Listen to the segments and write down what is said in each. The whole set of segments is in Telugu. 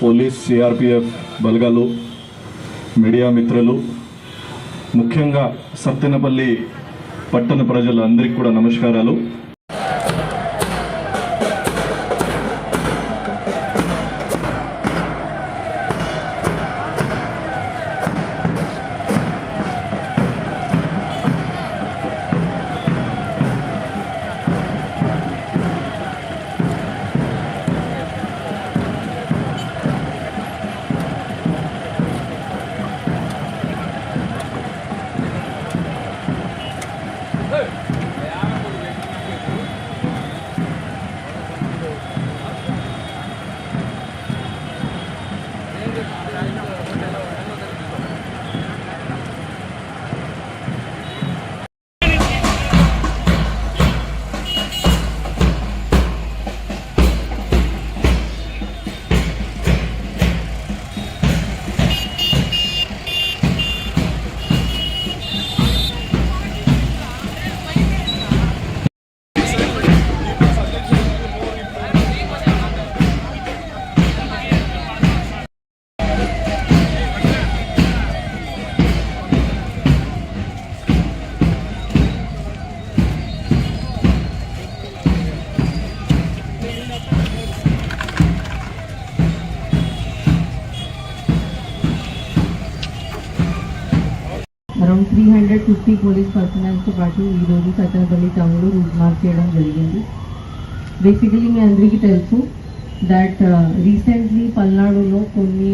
పోలీస్ సిఆర్పిఎఫ్ బలగాలు, మీడియా మిత్రులు, ముఖ్యంగా సత్తెనపల్లి పట్టణ ప్రజలు అందరికీ కూడా నమస్కారాలు. అరౌండ్ 350 పోలీస్ పర్సనల్స్తో పాటు ఈరోజు సత్తెనపల్లి టౌన్లో రూట్ మార్చ్ చేయడం జరిగింది. బేసికలీ మీ అందరికీ తెలుసు దట్ రీసెంట్లీ పల్నాడులో కొన్ని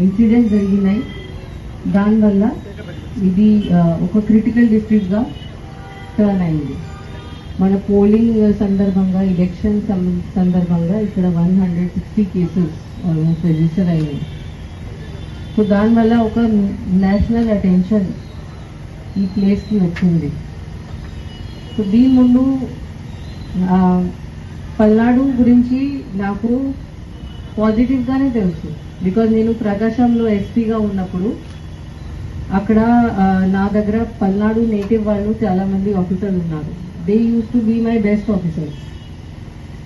ఇన్సిడెంట్స్ జరిగినాయి. దానివల్ల ఇది ఒక క్రిటికల్ డిస్ట్రిక్ట్గా టర్న్ అయింది. మన పోలింగ్ సందర్భంగా, ఎలక్షన్ సందర్భంగా ఇక్కడ 160 కేసెస్ ఆల్మోస్ట్ రిజిస్టర్ అయినాయి. సో దానివల్ల ఒక నేషనల్ అటెన్షన్ ఈ ప్లేస్కి వచ్చింది. సో దీని ముందు పల్నాడు గురించి నాకు పాజిటివ్గానే తెలుసు. బికాజ్ నేను ప్రకాశంలో ఎస్పీగా ఉన్నప్పుడు అక్కడ నా దగ్గర పల్నాడు నేటివ్ వాళ్ళు చాలామంది ఆఫీసర్లు ఉన్నారు. They used to be my best officers.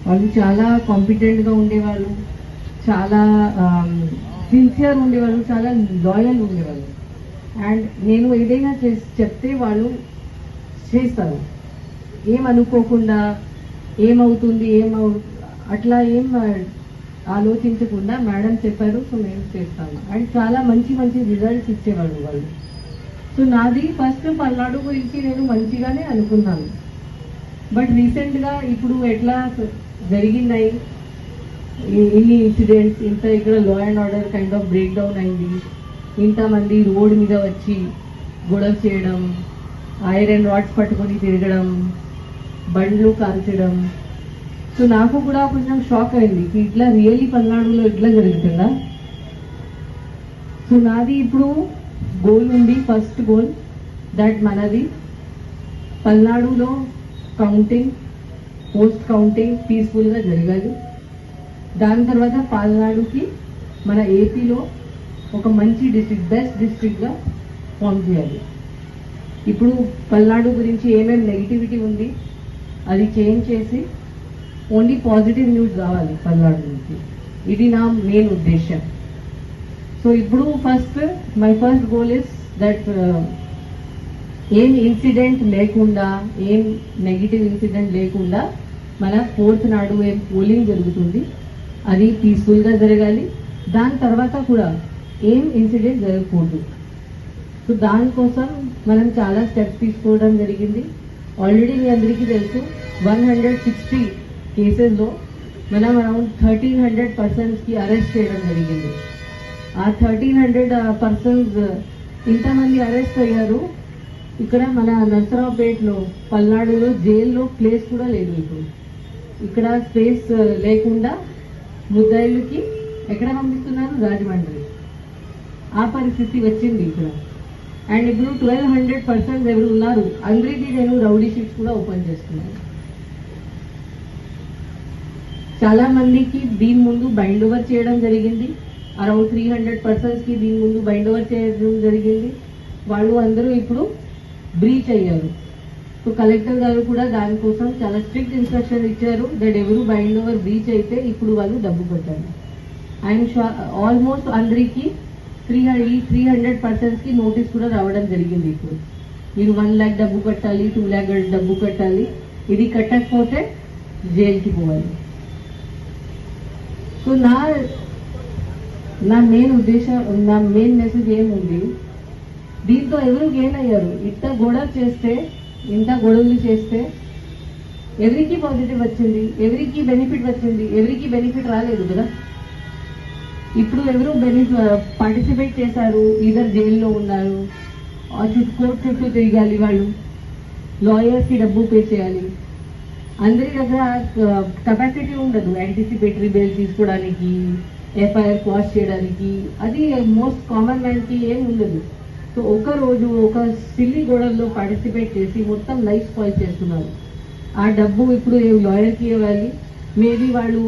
వాళ్ళు చాలా కాంపిటెంట్గా ఉండేవాళ్ళు, చాలా సిన్సియర్ ఉండేవాళ్ళు, చాలా లాయల్ ఉండేవాళ్ళు. అండ్ నేను ఏదైనా చెప్తే వాళ్ళు చేస్తారు, ఏమనుకోకుండా ఏమవుతుంది అట్లా ఏం ఆలోచించకుండా మేడం చెప్పారు సో మేము చేస్తాము. అండ్ చాలా మంచి మంచి రిజల్ట్స్ ఇచ్చేవాళ్ళు వాళ్ళు. సో నాది ఫస్ట్ పల్నాడు గురించి నేను మంచిగానే అనుకున్నాను. బట్ రీసెంట్గా ఇప్పుడు ఎట్లా జరిగినాయి ఇన్ని ఇన్సిడెంట్స్, ఇంత ఇక్కడ law and order kind of break down అయింది, ఇంతమంది రోడ్ మీద వచ్చి గొడవ చేయడం, ఐరన్ రాడ్స్ పట్టుకొని తిరగడం, బండ్లు కాల్చడం. సో నాకు కూడా కొంచెం షాక్ అయింది ఇట్లా రియల్లీ పల్నాడులో ఇట్లా జరుగుతుందా. సో నాది ఇప్పుడు గోల్ ఉంది, ఫస్ట్ గోల్ దట్ మనది పల్నాడులో కౌంటింగ్, పోస్ట్ కౌంటింగ్ పీస్ఫుల్గా జరగాలి. దాని తర్వాత పల్నాడుకి మన ఏపీలో ఒక మంచి డిస్ట్రిక్ట్, బెస్ట్ డిస్ట్రిక్ట్గా ఫామ్ చేయాలి. ఇప్పుడు పల్నాడు గురించి ఏమేమి నెగిటివిటీ ఉంది అది చేంజ్ చేసి ఓన్లీ పాజిటివ్ న్యూస్ కావాలి పల్నాడు నుంచి. ఇది నా మెయిన్ ఉద్దేశం. సో ఇప్పుడు my first goal is that ఏం ఇన్సిడెంట్ లేకుండా, ఏం నెగిటివ్ ఇన్సిడెంట్ లేకుండా మన 4th నాడు ఏం పోలింగ్ జరుగుతుంది అది పీస్ఫుల్గా జరగాలి. దాని తర్వాత కూడా ఏం ఇన్సిడెంట్ జరగకూడదు. సో దానికోసం మనం చాలా స్టెప్స్ తీసుకోవడం జరిగింది. ఆల్రెడీ మీ అందరికీ తెలుసు 160 కేసెస్లో మనం అరౌండ్ 1300 పర్సన్స్కి అరెస్ట్ చేయడం జరిగింది. ఆ 1300 పర్సన్స్ ఇంతమంది అరెస్ట్ అయ్యారు. ఇక్కడ మన నర్సరావుపేటలో, పల్నాడులో జైల్లో ప్లేస్ కూడా లేదు. ఇప్పుడు ఇక్కడ స్పేస్ లేకుండా ముద్దాయిలకి ఎక్కడ పంపిస్తున్నారు? రాజమండ్రి. ఆ పరిస్థితి వచ్చింది ఇక్కడ. అండ్ ఇప్పుడు 1200 పర్సన్స్ ఎవరు ఉన్నారు అందరికీ నేను రౌడీ షీట్స్ కూడా ఓపెన్ చేస్తున్నాను. చాలా మందికి దీని ముందు బైండ్ ఓవర్ చేయడం జరిగింది. అరౌండ్ 300 పర్సన్స్కి దీని ముందు బైండ్ ఓవర్ చేయడం జరిగింది. వాళ్ళు అందరూ ఇప్పుడు బ్రీచ్ అయ్యారు. సో కలెక్టర్ గారు కూడా దానికోసం చాలా స్ట్రిక్ట్ ఇన్స్ట్రక్షన్ ఇచ్చారు దట్ ఎవరు బైండ్ ఓవర్ బ్రీచ్ అయితే ఇప్పుడు వాళ్ళు డబ్బు కట్టాలి. ఐఎమ్ షూర్ ఆల్మోస్ట్ అందరికీ 300 కి నోటీస్ కూడా రావడం జరిగింది. ఇప్పుడు మీరు 1 lakh డబ్బు కట్టాలి, 2 lakh డబ్బు కట్టాలి, ఇది కట్టకపోతే జైలుకి పోవాలి. సో నా మెయిన్ ఉద్దేశం, నా మెయిన్ మెసేజ్ ఏముంది, దీంతో ఎవరు గెయిన్ అయ్యారు? ఇంత గొడవలు చేస్తే ఎవరికి పాజిటివ్ వచ్చింది, ఎవరికి బెనిఫిట్ వచ్చింది? ఎవరికి బెనిఫిట్ రాలేదు కదా. ఇప్పుడు ఎవరు పార్టిసిపేట్ చేశారు, ఇద్దరు జైల్లో ఉన్నారు, కోర్టు చుట్టూ తిరగాలి, వాళ్ళు లాయర్స్ కి డబ్బు పే చేయాలి. అందరి దగ్గర కెపాసిటీ ఉండదు యాంటిసిపేటరీ బెయిల్ తీసుకోవడానికి, ఎఫ్ఐఆర్ క్వాష్ చేయడానికి. అది మోస్ట్ కామన్ మ్యాన్ కి ఏం ఉండదు. సో ఒక రోజు ఒక సిల్లీ గొడవల్లో పార్టిసిపేట్ చేసి మొత్తం లైఫ్ స్పాయిల్ చేస్తున్నారు. ఆ డబ్బు ఇప్పుడు లాయర్కి ఇవ్వాలి. మేబీ వాళ్ళు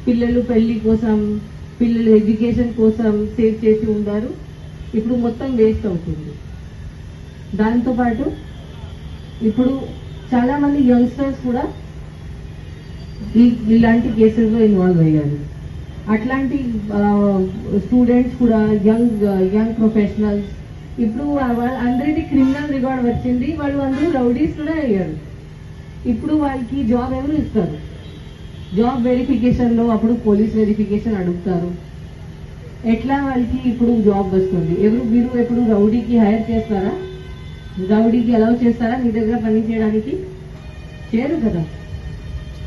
పిల్లలు పెళ్లి కోసం, పిల్లలు ఎడ్యుకేషన్ కోసం సేవ్ చేసి ఉంటారు. ఇప్పుడు మొత్తం వేస్ట్ అవుతుంది. దాంతోపాటు ఇప్పుడు చాలా మంది యంగ్స్టర్స్ కూడా ఇలాంటి కేసెస్లో ఇన్వాల్వ్ అయ్యారు. అట్లాంటి స్టూడెంట్స్ కూడా, యంగ్ ప్రొఫెషనల్స్, ఇప్పుడు అందరికీ క్రిమినల్ రికార్డ్ వచ్చింది, వాళ్ళు అందరూ రౌడీస్ కూడా అయ్యారు. ఇప్పుడు వాళ్ళకి జాబ్ ఎవరు ఇస్తారు? జాబ్ వెరిఫికేషన్లో అప్పుడు పోలీస్ వెరిఫికేషన్ అడుగుతారు. ఎట్లా వాళ్ళకి ఇప్పుడు జాబ్ వస్తుంది? మీరు ఎప్పుడు రౌడీకి హైర్ చేస్తారా? రౌడీకి అలౌ చేస్తారా మీ దగ్గర పని చేయడానికి? చేయరు కదా.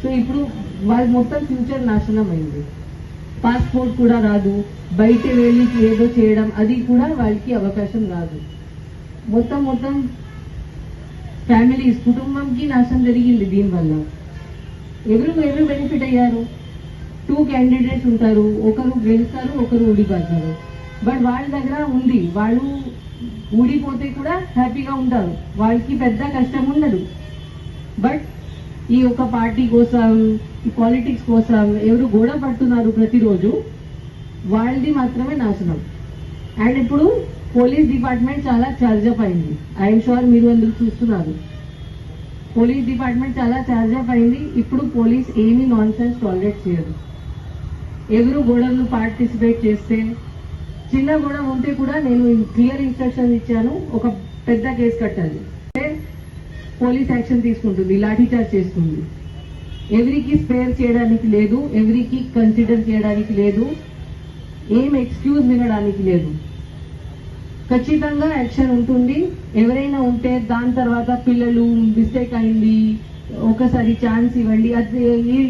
సో ఇప్పుడు వాళ్ళ మొత్తం ఫ్యూచర్ నాశనం అయింది. పాస్పోర్ట్ కూడా రాదు, బయట వెళ్ళి ఏదో చేయడం అది కూడా వాళ్ళకి అవకాశం రాదు. మొత్తం ఫ్యామిలీస్, కుటుంబంకి నాశనం జరిగింది దీనివల్ల. ఎవరు బెనిఫిట్ అయ్యారు? 2 క్యాండిడేట్స్ ఉంటారు, ఒకరు గెలుస్తారు, ఒకరు ఊడిపోతారు. బట్ వాళ్ళ దగ్గర ఉంది, వాళ్ళు ఊడిపోతే కూడా హ్యాపీగా ఉంటారు, వాళ్ళకి పెద్ద కష్టం ఉండదు. బట్ ఈ ఒక పార్టీ కోసం, ఈ పాలిటిక్స్ కోసం ఎవరు గొడవ పడుతున్నారు ప్రతిరోజు, వాళ్ళది మాత్రమే నాశనం. అండ్ ఇప్పుడు పోలీస్ డిపార్ట్మెంట్ చాలా చార్జప్ అయింది. ఐఎమ్ షూర్ మీరు అందరూ చూస్తున్నారు. పోలీస్ డిపార్ట్మెంట్ చాలా చార్జప్ అయింది. ఇప్పుడు పోలీస్ ఏమీ నాన్ సెన్స్ టాలరేట్ చేయదు. ఎవరు గొడవలు పార్టిసిపేట్ చేస్తే, చిన్న గొడవ ఉంటే కూడా నేను క్లియర్ ఇన్స్ట్రక్షన్ ఇచ్చాను, ఒక పెద్ద కేసు కట్టాలి, పోలీస్ యాక్షన్ తీసుకుంటుంది, లాఠీ చార్జ్ చేస్తుంది. ఎవరికి స్పేర్ చేయడానికి లేదు, ఎవరికి కన్సిడర్ చేయడానికి లేదు, ఏం ఎక్స్క్యూజ్ వినడానికి లేదు. ఖచ్చితంగా యాక్షన్ ఉంటుంది. ఎవరైనా ఉంటే దాని తర్వాత పిల్లలు మిస్టేక్ అయింది, ఒకసారి ఛాన్స్ ఇవ్వండి, అది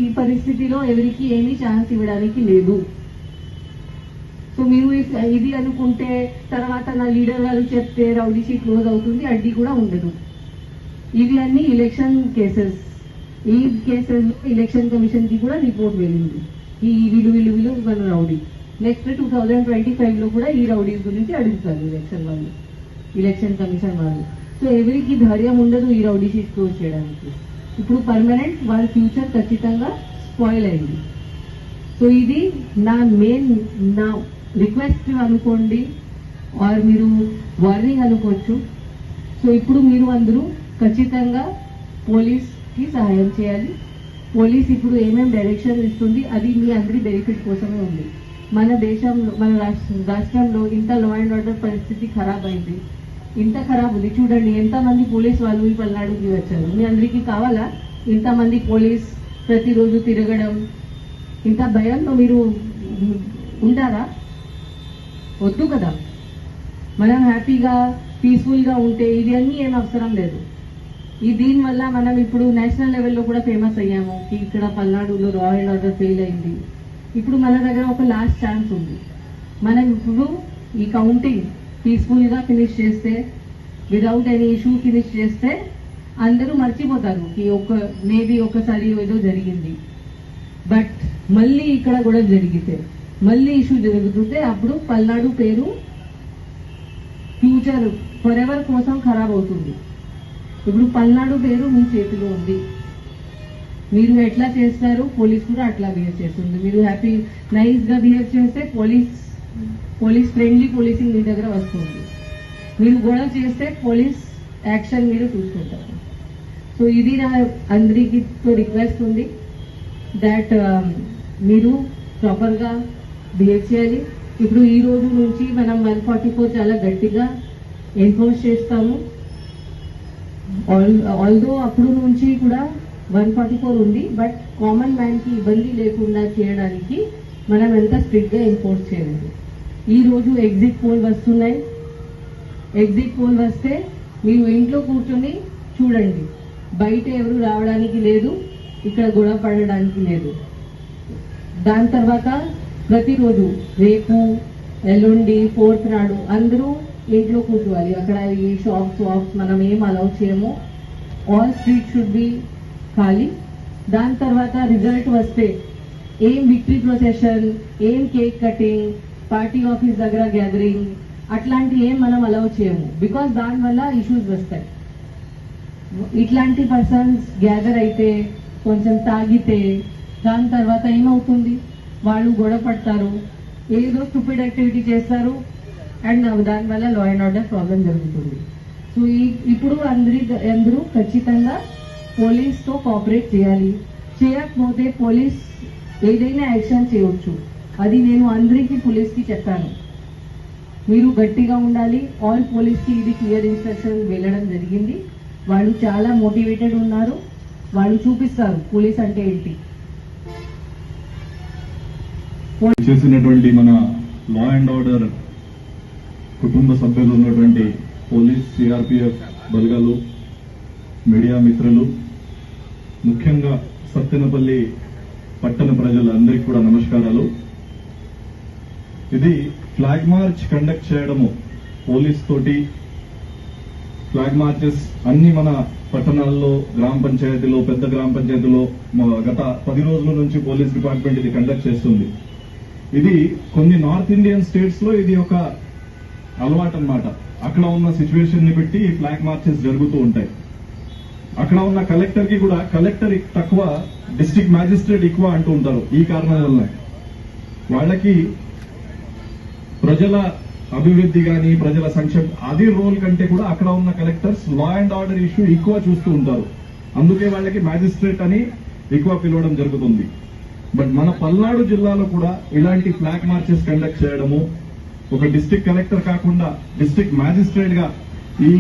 ఈ పరిస్థితిలో ఎవరికి ఏమీ ఛాన్స్ ఇవ్వడానికి లేదు. సో మీరు ఇది అనుకుంటే తర్వాత నా లీడర్ గారు చెప్తే రౌడీ షీట్ క్లోజ్ అవుతుంది, అది కూడా ఉండదు. ఇవి అన్ని ఎలక్షన్ కేసెస్. ఈ కేసెస్లో ఎలక్షన్ కమిషన్ కి కూడా రిపోర్ట్ వెళ్ళింది, ఈ వీళ్ళు మన రౌడీ. నెక్స్ట్ 2025లో కూడా ఈ రౌడీస్ గురించి అడుగుతారు ఎలక్షన్ కమిషన్ వాళ్ళు. సో ఎవరికి ధైర్యం ఉండదు ఈ రౌడీ షీట్ క్లోజ్ చేయడానికి. ఇప్పుడు పర్మనెంట్ వాళ్ళ ఫ్యూచర్ ఖచ్చితంగా స్పాయిల్ అయింది. సో ఇది నా రిక్వెస్ట్ అనుకోండి, ఆర్ మీరు వార్నింగ్ అనుకోవచ్చు. సో ఇప్పుడు మీరు అందరూ ఖచ్చితంగా పోలీస్కి సహాయం చేయాలి. పోలీస్ ఇప్పుడు ఏమేమి డైరెక్షన్ ఇస్తుంది అది మీ అందరి బెనిఫిట్ కోసమే ఉంది. మన దేశంలో, మన రాష్ట్రంలో ఇంత లా అండ్ ఆర్డర్ పరిస్థితి ఖరాబ్ అయింది, ఇంత ఖరాబ్ ఉంది. చూడండి ఎంతమంది పోలీస్ వాళ్ళు ఈ పల్నాడుకి వచ్చారు. మీ అందరికీ కావాలా ఇంతమంది పోలీస్ ప్రతిరోజు తిరగడం? ఇంత భయంతో మీరు ఉంటారా? వద్దు కదా. మనం హ్యాపీగా పీస్ఫుల్గా ఉంటే ఇది అన్నీ ఏం అవసరం లేదు. దీనివల్ల మనం ఇప్పుడు నేషనల్ లెవెల్లో కూడా ఫేమస్ అయ్యాము. ఇక్కడ పల్నాడులో లా అండ్ ఆర్డర్ ఫెయిల్ అయింది. ఇప్పుడు మన దగ్గర ఒక లాస్ట్ ఛాన్స్ ఉంది. మనం ఇప్పుడు ఈ కౌంటింగ్ పీస్ఫుల్గా ఫినిష్ చేస్తే, విదౌట్ ఎనీ ఇష్యూ ఫినిష్ చేస్తే అందరూ మర్చిపోతారు మేబీ ఒకసారి ఏదో జరిగింది. బట్ మళ్ళీ ఇక్కడ కూడా జరిగితే, మళ్ళీ ఇష్యూ జరుగుతుంటే అప్పుడు పల్నాడు పేరు ఫ్యూచర్ ఫర్ ఎవర్ కోసం ఖరాబ్ అవుతుంది. ఇప్పుడు పల్నాడు పేరు మీ చేతిలో ఉంది. మీరు ఎట్లా చేస్తారు, పోలీస్ కూడా అట్లా బిహేవ్ చేస్తుంది. మీరు నైస్గా బిహేవ్ చేస్తే పోలీస్ ఫ్రెండ్లీ పోలీసింగ్ మీ దగ్గర వస్తుంది. మీరు గొడవ చేస్తే పోలీస్ యాక్షన్ మీరు చూసుకుంటారు. సో ఇది నా అందరికీ రిక్వెస్ట్ ఉంది, దాట్ మీరు ప్రాపర్గా బిహేవ్ చేయాలి. ఇప్పుడు ఈ రోజు నుంచి మనం 144 చాలా గట్టిగా ఎన్ఫోర్స్ చేస్తాము. ఆల్దో అప్పుడు నుంచి కూడా 144 ఉంది, బట్ కామన్ మ్యాన్ కి ఇబ్బంది లేకుండా చేయడానికి మనం ఎంత స్ట్రిక్ట్ గా ఎన్ఫోర్స్ చేయాలి. ఈ రోజు ఎగ్జిట్ పోల్ వస్తున్నాయి. ఎగ్జిట్ పోల్ వస్తే మీరు ఇంట్లో కూర్చొని చూడండి, బయట ఎవరు రావడానికి లేదు, ఇక్కడ గొడవ పడడానికి లేదు. దాని తర్వాత ప్రతిరోజు రేపు ఎల్లుండి 4th నాడు అందరూ ఇంట్లో కూర్చోవాలి. అక్కడ ఈ షాప్స్ మనం ఏం అలౌ చేయము. ఆల్ స్ట్రీట్ షుడ్ బి ఖాళీ. దాని తర్వాత రిజల్ట్ వస్తే ఏం విక్టరీ ప్రొసెషన్, ఏం కేక్ కటింగ్, పార్టీ ఆఫీస్ దగ్గర గ్యాదరింగ్ అట్లాంటి ఏం మనం అలౌ చేయము. బికాస్ దానివల్ల ఇష్యూస్ వస్తాయి. ఇట్లాంటి పర్సన్స్ గ్యాదర్ అయితే, కొంచెం తాగితే, దాని తర్వాత ఏమవుతుంది, వాళ్ళు గొడవ పడతారు, ఏదో స్టూపిడ్ యాక్టివిటీ చేస్తారు, అండ్ దానివల్ల లా అండ్ ఆర్డర్ ప్రాబ్లం జరుగుతుంది. సో ఇప్పుడు అందరూ ఖచ్చితంగా పోలీస్తో కోఆపరేట్ చేయాలి. చేయకపోతే పోలీస్ ఏదైనా యాక్షన్ చేయవచ్చు. అది నేను అందరికీ పోలీస్కి చెప్పాను, మీరు గట్టిగా ఉండాలి. ఆల్ పోలీస్కి ఇది క్లియర్ ఇన్స్ట్రక్షన్ వెళ్ళడం జరిగింది. వాళ్ళు చాలా మోటివేటెడ్ ఉన్నారు. వాళ్ళు చూపిస్తారు పోలీస్ అంటే ఏంటి. చేసినటువంటి మన లా అండ్ ఆర్డర్ కుటుంబ సభ్యులు ఉన్నటువంటి పోలీస్, సిఆర్పిఎఫ్ బలగాలు, మీడియా మిత్రులు, ముఖ్యంగా సత్తెనపల్లి పట్టణ ప్రజలందరికీ కూడా నమస్కారాలు. ఇది ఫ్లాగ్ మార్చ్ కండక్ట్ చేయడము, పోలీస్ తోటి ఫ్లాగ్ మార్చెస్ అన్ని మన పట్టణాల్లో, గ్రామ పంచాయతీలో, పెద్ద గ్రామ పంచాయతీలో గత 10 రోజుల నుంచి పోలీస్ డిపార్ట్మెంట్ ఇది కండక్ట్ చేస్తుంది. ఇది కొన్ని నార్త్ ఇండియన్ స్టేట్స్ లో ఇది ఒక అలవాటు అన్నమాట. అక్కడ ఉన్న సిచ్యువేషన్ ని బట్టి ఫ్లాగ్ మార్చెస్ జరుగుతూ ఉంటాయి. అక్కడ ఉన్న కలెక్టర్ కి కూడా కలెక్టర్ తక్కువ, డిస్ట్రిక్ట్ మ్యాజిస్ట్రేట్ ఎక్కువ అంటూ ఉంటారు. ఈ కారణం వల్ల వాళ్ళకి ప్రజల అభివృద్ధి గాని, ప్రజల సంక్షేమం అది రోల్ కంటే కూడా అక్కడ ఉన్న collectors law and order issue ఎక్కువ చూస్తూ ఉంటారు. అందుకే వాళ్ళకి మ్యాజిస్ట్రేట్ అని ఎక్కువ పిలవడం జరుగుతుంది. బట్ మన పల్నాడు జిల్లాలో కూడా ఇలాంటి ఫ్లాగ్ మార్చెస్ కండక్ట్ చేయడము, ఒక డిస్ట్రిక్ట్ కలెక్టర్ కాకుండా డిస్ట్రిక్ట్ మ్యాజిస్ట్రేట్ గా ఈ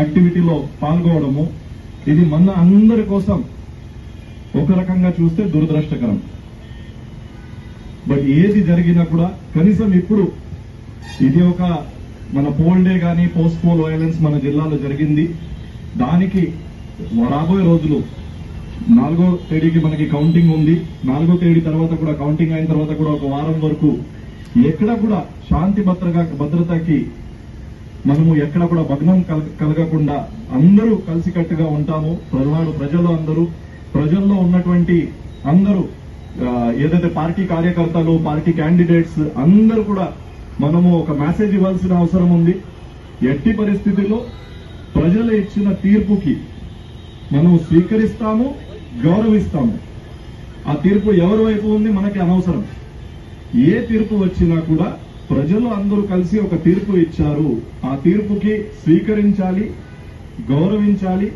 యాక్టివిటీలో పాల్గొనడము, ఇది మన అందరి కోసం ఒక రకంగా చూస్తే దురదృష్టకరం. బట్ ఏది జరిగినా కూడా కనీసం ఇప్పుడు ఇది ఒక మన పోల్ డే గానీ, పోస్ట్ పోల్ వైలెన్స్ మన జిల్లాలో జరిగింది. దానికి రాబోయే రోజులు 4వ తేదీకి మనకి కౌంటింగ్ ఉంది. 4వ తేదీ తర్వాత కూడా కౌంటింగ్ అయిన తర్వాత కూడా ఒక వారం వరకు ఎక్కడ కూడా శాంతి భద్రతకి మనము ఎక్కడ కూడా భగ్నం కలగకుండా అందరూ కలిసికట్టుగా ఉంటాము. పల్నాడు ప్రజలు అందరూ, ప్రజల్లో ఉన్నటువంటి అందరూ ఏదైతే పార్టీ కార్యకర్తలు, పార్టీ క్యాండిడేట్స్ అందరూ కూడా మనము ఒక మెసేజ్ ఇవ్వాల్సిన అవసరం ఉంది. ఎట్టి పరిస్థితుల్లో ప్రజలు ఇచ్చిన తీర్పుకి మనం స్వీకరిస్తాము, గౌరవిస్తాము. ఆ తీర్పు ఎవరి వైపు ఉంది మనకి అనవసరం. ఏ తీర్పు వచ్చినా కూడా ప్రజలు అందరూ కలిసి ఒక తీర్పు ఇచ్చారు, ఆ తీర్పుకి స్వీకరించాలి, గౌరవించాలి.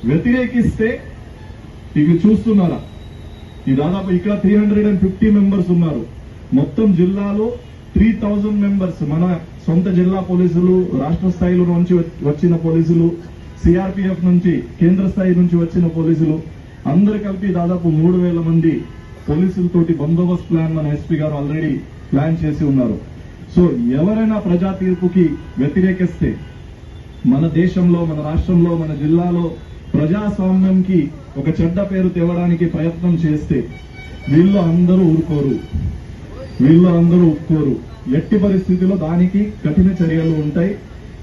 వ్యతిరేకిస్తే ఇక చూస్తున్నారా, ఈ దాదాపు ఇక్కడ 350 మెంబర్స్ ఉన్నారు. మొత్తం జిల్లాలో 3000 మెంబర్స్ మన సొంత జిల్లా పోలీసులు, రాష్ట్ర స్థాయిలో నుంచి వచ్చిన పోలీసులు, సిఆర్పిఎఫ్ నుంచి, కేంద్ర స్థాయి నుంచి వచ్చిన పోలీసులు అందరు కలిపి దాదాపు 3000 మంది పోలీసులతోటి బందోబస్తు ప్లాన్ మన ఎస్పీ గారు ఆల్రెడీ ప్లాన్ చేసి ఉన్నారు. సో ఎవరైనా ప్రజా తీర్పుకి వ్యతిరేకిస్తే, మన దేశంలో, మన రాష్ట్రంలో, మన జిల్లాలో ప్రజాస్వామ్యంకి ఒక చెడ్డ పేరు తేవడానికి ప్రయత్నం చేస్తే వీళ్ళు అందరూ ఊరుకోరు, వీళ్ళు అందరూ ఒప్పుకోరు. ఎట్టి పరిస్థితుల్లో దానికి కఠిన చర్యలు ఉంటాయి.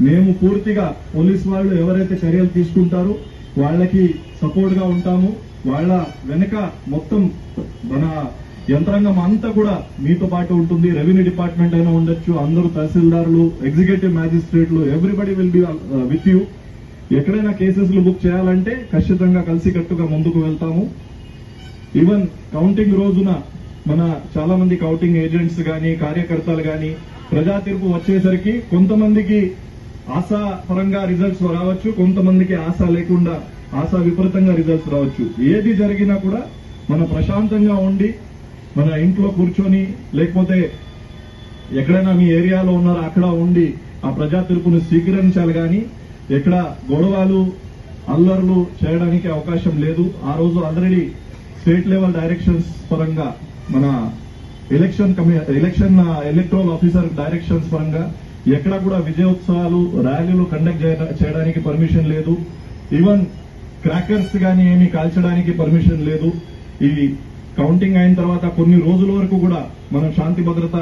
మేము పూర్తిగా పోలీసు వాళ్ళు ఎవరైతే చర్యలు తీసుకుంటారో వాళ్ళకి సపోర్ట్ గా ఉంటాము. వాళ్ళ వెనక మొత్తం మన యంత్రాంగం అంతా కూడా మీతో పాటు ఉంటుంది. రెవెన్యూ డిపార్ట్మెంట్ అయినా ఉండొచ్చు, అందరూ తహసీల్దారులు, ఎగ్జిక్యూటివ్ మ్యాజిస్ట్రేట్లు, everybody will be with you. ఎక్కడైనా కేసెస్లు బుక్ చేయాలంటే ఖచ్చితంగా కలిసికట్టుగా ముందుకు వెళ్తాము. ఈవెన్ కౌంటింగ్ రోజున మన చాలా మంది కౌంటింగ్ ఏజెంట్స్ గాని, కార్యకర్తలు గాని ప్రజా తీర్పు వచ్చేసరికి కొంతమందికి ఆశాపరంగా రిజల్ట్స్ రావచ్చు, కొంతమందికి ఆశ లేకుండా ఆశ విపరీతంగా రిజల్ట్స్ రావచ్చు. ఏది జరిగినా కూడా మన ప్రశాంతంగా ఉండి మన ఇంట్లో కూర్చొని, లేకపోతే ఎక్కడైనా మీ ఏరియాలో ఉన్నారో అక్కడ ఉండి ఆ ప్రజా తీర్పును స్వీకరించాలి కానీ ఎక్కడ గొడవలు అల్లర్లు చేయడానికి అవకాశం లేదు. ఆ రోజు ఆల్రెడీ స్టేట్ లెవెల్ డైరెక్షన్స్ పరంగా మన ఎలక్షన్ ఎలక్ట్రల్ ఆఫీసర్ డైరెక్షన్స్ పరంగా ఎక్కడ కూడా విజయోత్సవాలు ర్యాలీలు కండక్ట్ చేయడానికి పర్మిషన్ లేదు. ఈవెన్ క్రాకర్స్ గానీ ఏమీ కాల్చడానికి పర్మిషన్ లేదు. ఈ కౌంటింగ్ అయిన తర్వాత కొన్ని రోజుల వరకు కూడా మనం శాంతి భద్రత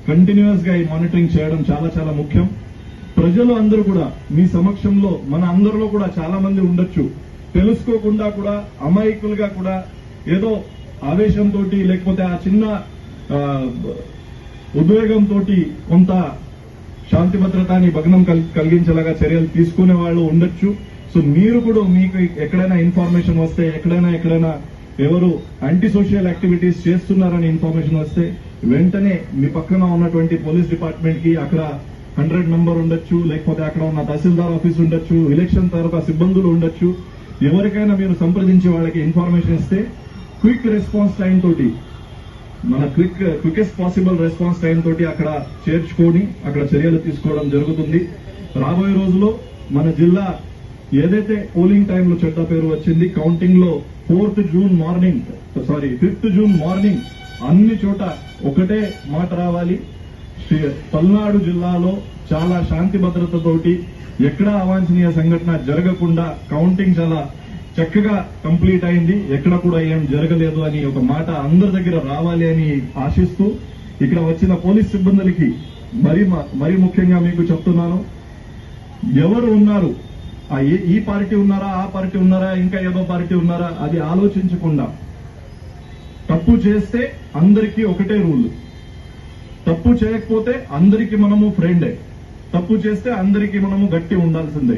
కంటిన్యూస్ గా ఈ మానిటరింగ్ చేయడం చాలా చాలా ముఖ్యం. ప్రజలు అందరూ కూడా మీ సమక్షంలో మన అందరిలో కూడా చాలా మంది ఉండొచ్చు, తెలుసుకోకుండా కూడా అమాయకులుగా కూడా ఏదో ఆవేశంతో లేకపోతే ఆ చిన్న ఉద్వేగంతో కొంత శాంతి భద్రతాన్ని భగ్నం కలిగించేలాగా చర్యలు తీసుకునే వాళ్ళు ఉండొచ్చు. సో మీరు కూడా మీకు ఎక్కడైనా ఇన్ఫర్మేషన్ వస్తే ఎక్కడైనా ఎవరు యాంటీ సోషల్ యాక్టివిటీస్ చేస్తున్నారని ఇన్ఫర్మేషన్ వస్తే వెంటనే మీ పక్కన ఉన్నటువంటి పోలీస్ డిపార్ట్మెంట్ కి అక్కడ 100 నంబర్ ఉండొచ్చు, లేకపోతే అక్కడ ఉన్న తహసీల్దార్ ఆఫీస్ ఉండొచ్చు, ఎలక్షన్ తరఫు సిబ్బందులు ఉండొచ్చు, ఎవరికైనా మీరు సంప్రదించి వాళ్ళకి ఇన్ఫర్మేషన్ ఇస్తే క్విక్ రెస్పాన్స్ టైం తోటి మన క్వికెస్ట్ పాసిబుల్ రెస్పాన్స్ టైం తోటి అక్కడ చేర్చుకొని అక్కడ చర్యలు తీసుకోవడం జరుగుతుంది. రాబోయే రోజుల్లో మన జిల్లా ఏదైతే పోలింగ్ టైంలో చెడ్డ పేరు వచ్చింది, కౌంటింగ్ లో 5th జూన్ మార్నింగ్ అన్ని చోట ఒకటే మాట రావాలి. పల్నాడు జిల్లాలో చాలా శాంతి భద్రతతోటి ఎక్కడా అవాంఛనీయ సంఘటన జరగకుండా కౌంటింగ్ చాలా చక్కగా కంప్లీట్ అయింది, ఎక్కడ కూడా ఏం జరగలేదు అని ఒక మాట అందరి దగ్గర రావాలి అని ఆశిస్తూ ఇక్కడ వచ్చిన పోలీస్ సిబ్బందులకి మరీ ముఖ్యంగా మీకు చెప్తున్నాను, ఎవరు ఉన్నారు ఈ పార్టీ ఉన్నారా ఆ పార్టీ ఉన్నారా ఇంకా ఏదో పార్టీ ఉన్నారా అది ఆలోచించకుండా తప్పు చేస్తే అందరికీ ఒకటే రూల్, తప్పు చేయకపోతే అందరికీ మనము ఫ్రెండే, తప్పు చేస్తే అందరికీ మనము గట్టి ఉండాల్సిందే.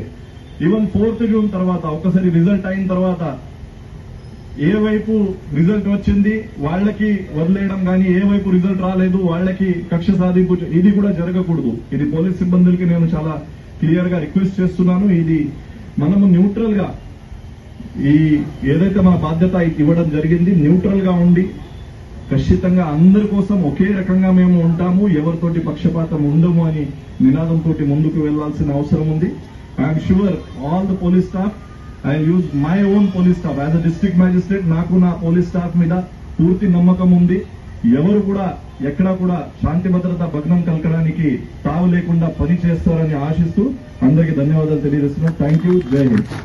ఈవెన్ 4th జూన్ తర్వాత ఒకసారి రిజల్ట్ అయిన తర్వాత ఏ వైపు రిజల్ట్ వచ్చింది వాళ్ళకి వదిలేయడం కానీ ఏ వైపు రిజల్ట్ రాలేదు వాళ్ళకి కక్ష సాధింపు ఇది కూడా జరగకూడదు. ఇది పోలీస్ సిబ్బందులకి నేను చాలా క్లియర్ గా రిక్వెస్ట్ చేస్తున్నాను. ఇది మనము న్యూట్రల్ గా ఈ ఏదైతే మన బాధ్యత ఇవ్వడం జరిగింది న్యూట్రల్ గా ఉండి ఖచ్చితంగా అందరి కోసం ఒకే రకంగా మేము ఉంటాము, ఎవరితోటి పక్షపాతం ఉండము అని నినాదంతో ముందుకు వెళ్లాల్సిన అవసరం ఉంది. I'm sure all the police staff I use my own police staff as a district magistrate నాకు నా పోలీస్ స్టాఫ్ మీద పూర్తి నమ్మకం ఉంది. ఎవరు కూడా ఎక్కడా కూడా శాంతి భద్రత భగ్నం కలగడానికి తావు లేకుండా పని చేస్తారని ఆశిస్తూ అందరికీ ధన్యవాదాలు తెలియజేస్తున్నాను. Thank you. జై హింద్.